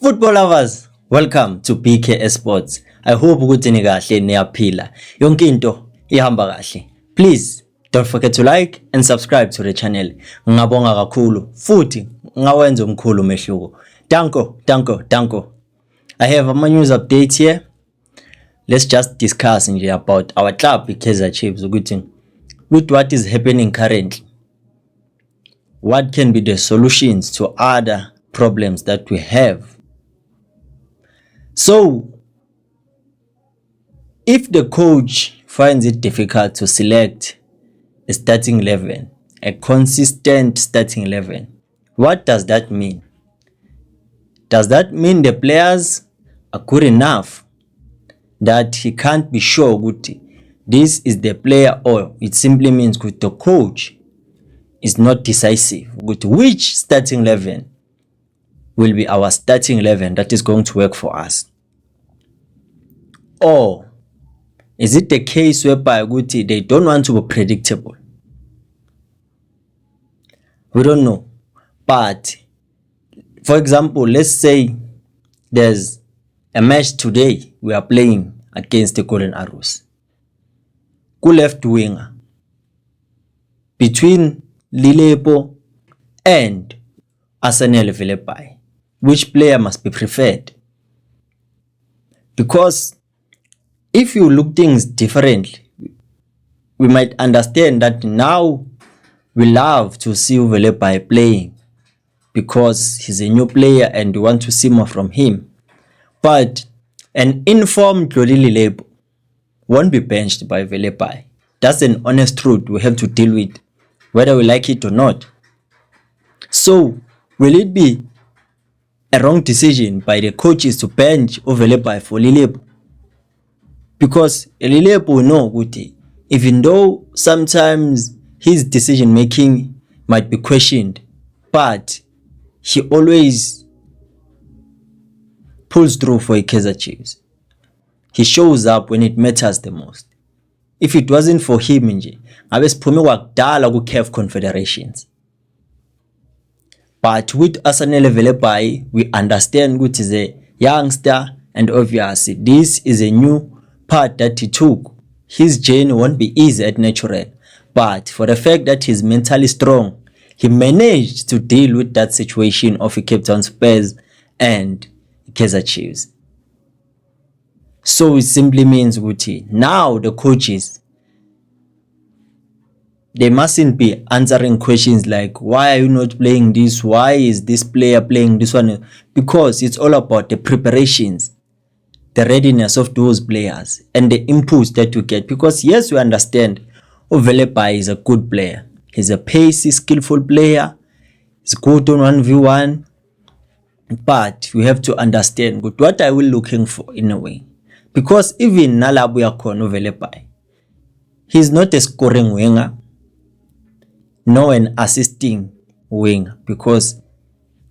Football lovers, welcome to BK Sports. I hope ukuthi ni kahle niyaphila. Yonke into ihamba kahle. Please don't forget to like and subscribe to the channel. Ngabonga kakhulu futhi ngawenza umkhulu umehluko. Danko. I have a news update here. Let's just discuss about our club Kaizer Chiefs ukuthi with what is happening currently. What can be the solutions to other problems that we have? So, if the coach finds it difficult to select a starting 11, a consistent starting 11, what does that mean? Does that mean the players are good enough that he can't be sure this is the player, or it simply means the coach is not decisive which starting 11 will be our starting 11 that is going to work for us? Or is it the case whereby they don't want to be predictable? We don't know. But for example, let's say there's a match today we are playing against the Golden Arrows. Who left winger between Lilepo and Arsenal Velepai? Which player must be preferred? Because if you look things differently, we might understand that now we love to see Velepai playing because he's a new player and we want to see more from him. But an informed Jody Lilepo won't be benched by Velepai. That's an honest truth we have to deal with, whether we like it or not. So, will it be a wrong decision by the coaches to bench Velepai for Lilepo? Because Lilepo will know, even though sometimes his decision making might be questioned, but he always pulls through for Kaizer Chiefs. He shows up when it matters the most. If it wasn't for him, ngabe siphume kwakudala ku-CAF Confederations. But with Arsenal Velepai, we understand he's a youngster, and obviously this is a new part that he took. His journey won't be easy at natural, but for the fact that he's mentally strong, he managed to deal with that situation of Cape Town Spurs and Kaizer Chiefs. So it simply means now the coaches, they mustn't be answering questions like, why are you not playing this? Why is this player playing this one? Because it's all about the preparations, the readiness of those players, and the inputs that you get. Because yes, we understand Velepai is a good player. He's a pacey, skillful player. He's good on 1v1. But we have to understand what are we looking for in a way. Because even nalabo yakhona Velepai, he's not a scoring winger, nor an assisting winger, because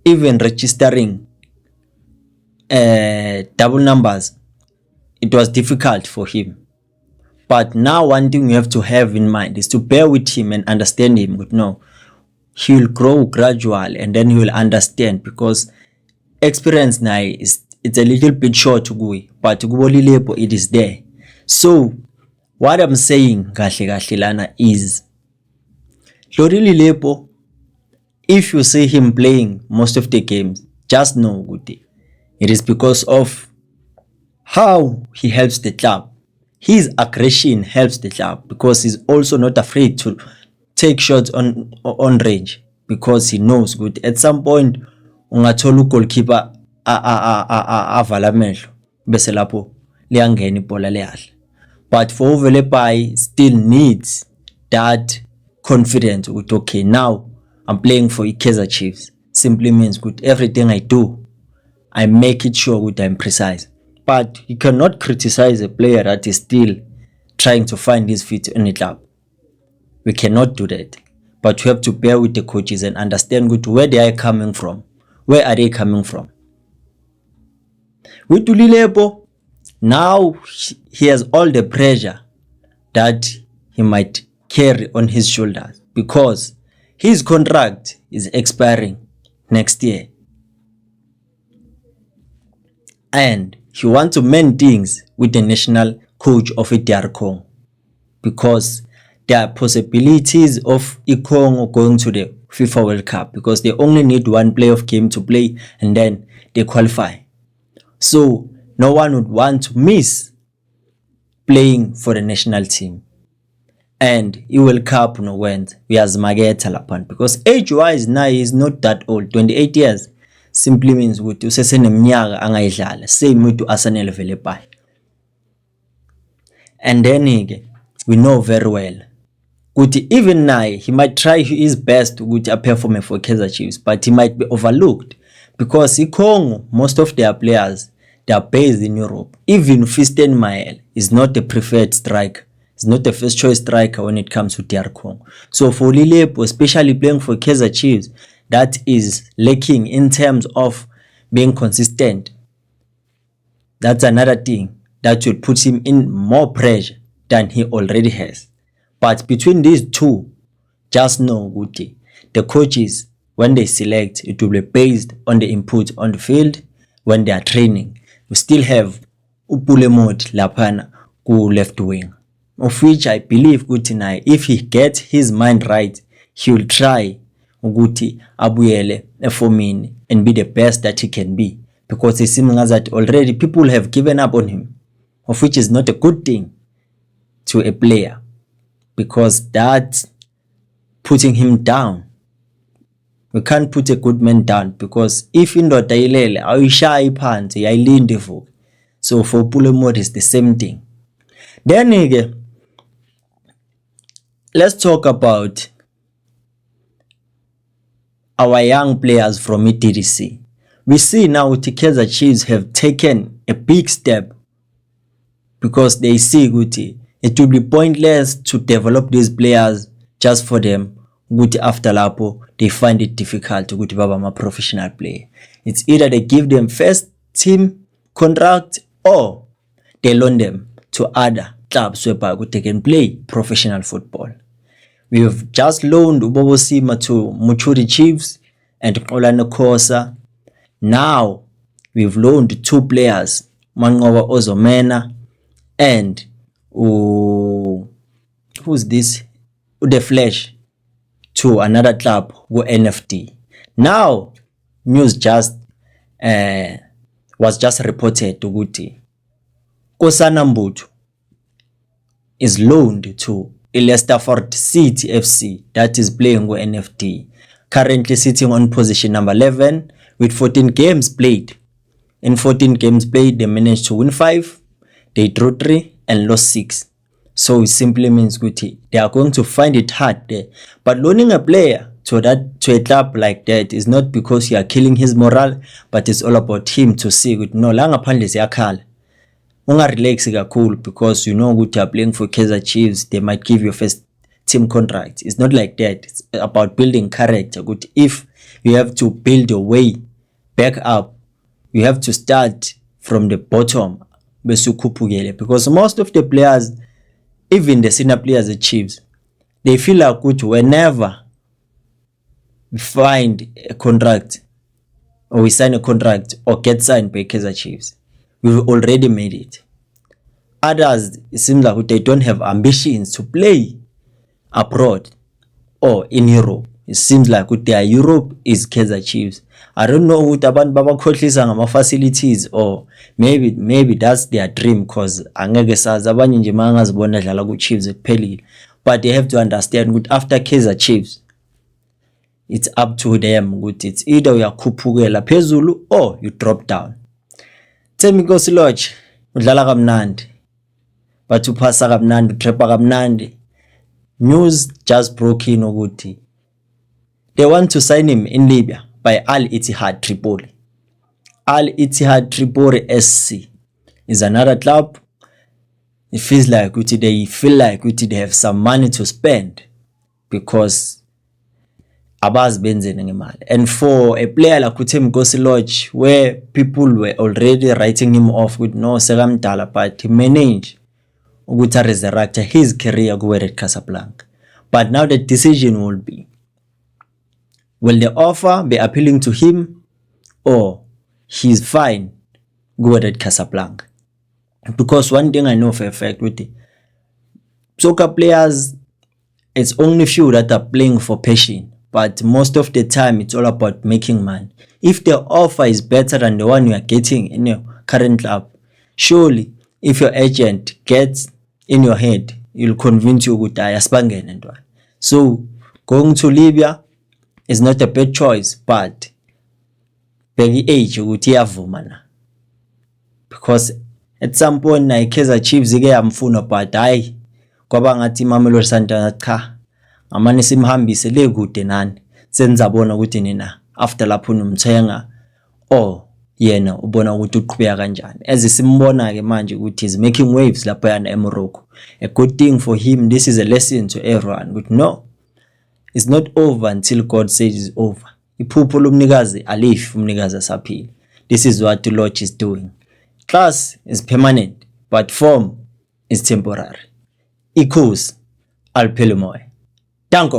even registering double numbers, it was difficult for him. But now one thing you have to have in mind is to bear with him and understand him. No, he will grow gradually and then he will understand, because experience now it's a little bit short to go, but it is there. So what I'm saying kahle lana is Jody Lilepo, if you see him playing most of the games, just know it is because of how he helps the club. His aggression helps the club because he's also not afraid to take shots on range, because he knows at some point ungathola goalkeeper avala amehlo bese lapho liyangena ibhola leyahle. But for Velepai still needs that confidence okay, now I'm playing for Kaizer Chiefs. Simply means everything I do, I make it sure I'm precise. But you cannot criticize a player that is still trying to find his feet in the club. We cannot do that. But you have to bear with the coaches and understand where they are coming from. Where are they coming from? With Lilepo, now he has all the pressure that he might carry on his shoulders, because his contract is expiring next year. and he wants to mend things with the national coach of DR Congo, because there are possibilities of Congo going to the FIFA World Cup, because they only need one playoff game to play and then they qualify. So no one would want to miss playing for the national team. And i-World Cup nokwenza uyazimaketha lapha, because age wise now he is not that old. 28 years simply means ukuthi useseneminyaka angayidlala, same with Arsenal vele pay. And then we know very well ukuthi even now he might try his best ukuthi perform for Kaizer Chiefs, but he might be overlooked because Congo, most of their players, they are based in Europe. Even Fiston Mael is not the preferred striker. He's not the first choice striker when it comes to DR Congo. So for Lilepo, especially playing for Kaizer Chiefs, that is lacking in terms of being consistent. That's another thing that would put him in more pressure than he already has. But between these two, just know Guti, the coaches, when they select, it will be based on the input on the field when they are training. We still have Upulemot Lapana ku left wing, of which I believe Guti now, if he gets his mind right, he will try Guti abuyele efomini and be the best that he can be, because it seems that already people have given up on him, of which is not a good thing to a player, because that's putting him down. We can't put a good man down, because if indoda ilele awuyishaya phansi yayilinde ivuke. So for Pulemot is the same thing. Then let's talk about our young players from ETDC. We see now the Kaizer Chiefs have taken a big step, because they see Guti, it will be pointless to develop these players just for them. Guti after lapo, they find it difficult to Guti Baba ma professional player. It's either they give them first team contract or they loan them to other clubs whereby they can play professional football. We have just loaned Ubobo Sima to Muchuri Chiefs and Olano Kosa. Now we've loaned two players, Mangowa Ozomena and who's this? The Flash, to another club who NFT. Now news just was just reported to Guti Kosana Mbutu is loaned to Leicester City FC, that is playing with NFT, currently sitting on position number 11 with 14 games played. In 14 games played, they managed to win 5, they drew 3 and lost 6. So it simply means Guti, they are going to find it hard there. But loaning a player to a club like that is not because you are killing his morale, but it's all about him to see Guti, no langa phandle siyakhala. Unga relax kakhulu, because you know Guti are playing for Kaizer Chiefs, they might give you first team contract. It's not like that. It's about building character. Guti, if you have to build your way back up, you have to start from the bottom, because most of the players, even the senior players at Chiefs, they feel like Guti, whenever we find a contract or we sign a contract or get signed by Kaizer Chiefs, we've already made it. Others, it seems like they don't have ambitions to play abroad or in Europe. It seems like their Europe is Kaizer Chiefs. I don't know what abantu babakhohlisa ngama facilities, or maybe that's their dream, because angeke sazi abanye nje mangazibona dlala ku Chiefs ekuphelile. But they have to understand ukuthi after Kaizer Chiefs, it's up to them ukuthi it's either uyakhuphukela phezulu or you drop down. Thembinkosi Lodge udlala kamnandi, but uphasa kamnandi, utrappa kamnandi. News just broke in ukuthi they want to sign him in Libya by Al Ittihad Tripoli. Al Ittihad Tripoli SC is another club. It feels like they feel like they have some money to spend, because Abbas Benzene ngemali. And for a player like Thembinkosi Lodge, where people were already writing him off with no sekamdala, but he managed to resurrect his career with Red Casablanca. But now the decision will be, will the offer be appealing to him, or he's fine Wydad Casablanca. Because one thing I know for a fact with the soccer players, it's only few that are playing for passion, but most of the time it's all about making money. If the offer is better than the one you are getting in your current club, surely if your agent gets in your head, he'll convince you with ayasibangene and one. So going to Libya is not a bad choice, but bheka age ukuthi iyavuma na, because at some point na iKaizer Chiefs ike yamfuna, but hayi kwaba ngathi iMamelodi Sundowns cha, ngamane simhambise le kude nani, senizabona ukuthi nina after lapho nomthenga yena ubona ukuthi uqhubeka kanjani. As simbona ke manje ukuthi is making waves lapho yana eMorocco. A good thing for him. This is a lesson to everyone. But no, it's not over until God says it's over. Iphupho lomnikazi alifi umnikazi asaphila. This is what the Lord is doing. Class is permanent, but form is temporary. Ikhosi aliphele moya. Danko.